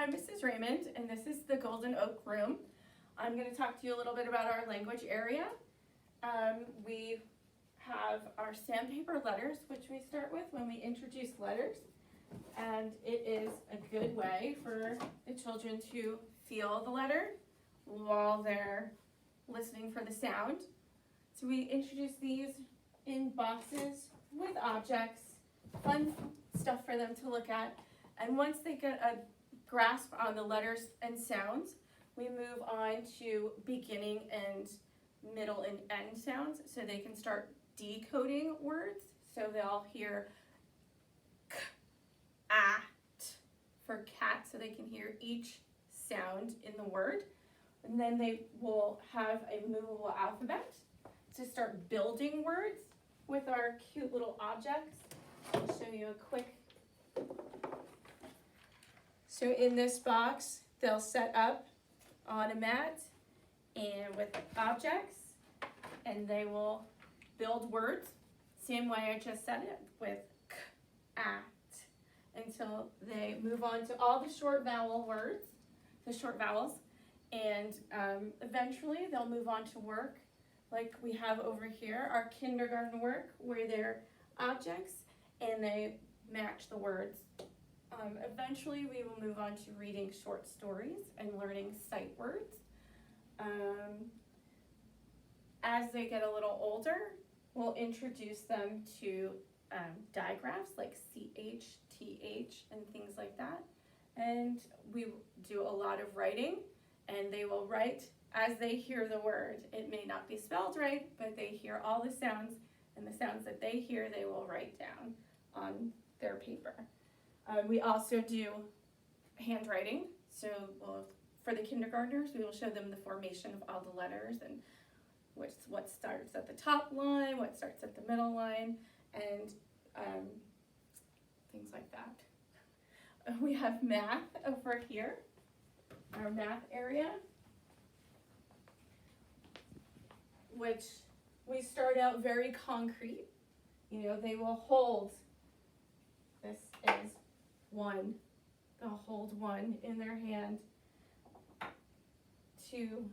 I'm Mrs. Raymond, and this is the Golden Oak Room. I'm going to talk to you a little bit about our language area. We have our sandpaper letters, which we start with when we introduce letters, and it is a good way for the children to feel the letter while they're listening for the sound. So we introduce these in boxes with objects, fun stuff for them to look at, and once they get a grasp on the letters and sounds, we move on to beginning and middle and end sounds so they can start decoding words. So they'll hear k, a, t for cat, so they can hear each sound in the word. And then they will have a movable alphabet to start building words with our cute little objects. I'll show you a quick. So in this box, they'll set up on a mat and with objects, and they will build words, same way I just said it, with k, at, until they move on to all the short vowel words, the short vowels, and eventually they'll move on to work, like we have over here, our kindergarten work, where they're objects and they match the words. Eventually we will move on to reading short stories and learning sight words. As they get a little older, we'll introduce them to digraphs like CH, TH, and things like that. And we do a lot of writing, and they will write as they hear the word. It may not be spelled right, but they hear all the sounds, and the sounds that they hear they will write down on their paper. We also do handwriting, so for the kindergartners, we will show them the formation of all the letters and what starts at the top line, what starts at the middle line, and things like that. We have math over here, our math area, which we start out very concrete. You know, they will hold, this is 1, they'll hold 1 in their hand, 2,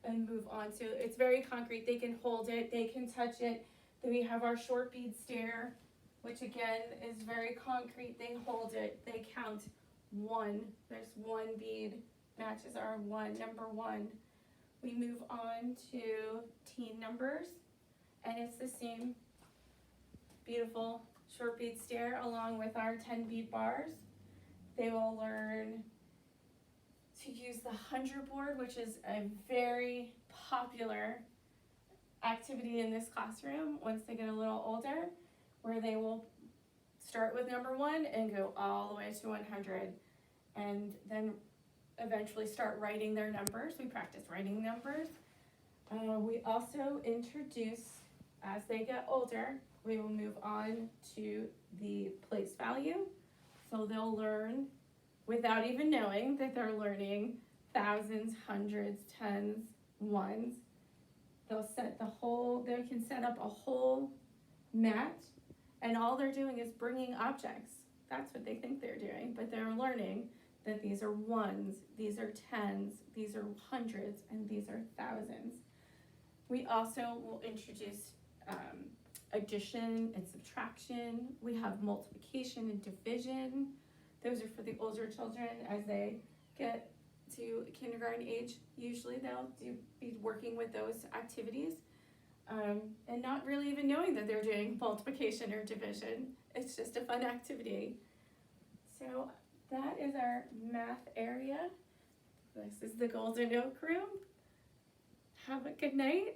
and move on. So it's very concrete. They can hold it, they can touch it. Then we have our short bead stare, which again is very concrete. They hold it, they count 1. There's 1 bead, matches our 1, number 1. We move on to teen numbers, and it's the same beautiful short bead stare along with our 10 bead bars. They will learn to use the 100 board, which is a very popular activity in this classroom once they get a little older, where they will start with number 1 and go all the way to 100, and then eventually start writing their numbers. We practice writing numbers. We also introduce, as they get older, we will move on to the place value. So they'll learn, without even knowing that they're learning thousands, hundreds, tens, ones. They'll set they can set up a whole mat, and all they're doing is bringing objects. That's what they think they're doing, but they're learning that these are ones, these are tens, these are hundreds, and these are thousands. We also will introduce addition and subtraction. We have multiplication and division. Those are for the older children as they get to kindergarten age. Usually they'll be working with those activities and not really even knowing that they're doing multiplication or division. It's just a fun activity. So that is our math area. This is the Golden Oak Room. Have a good night.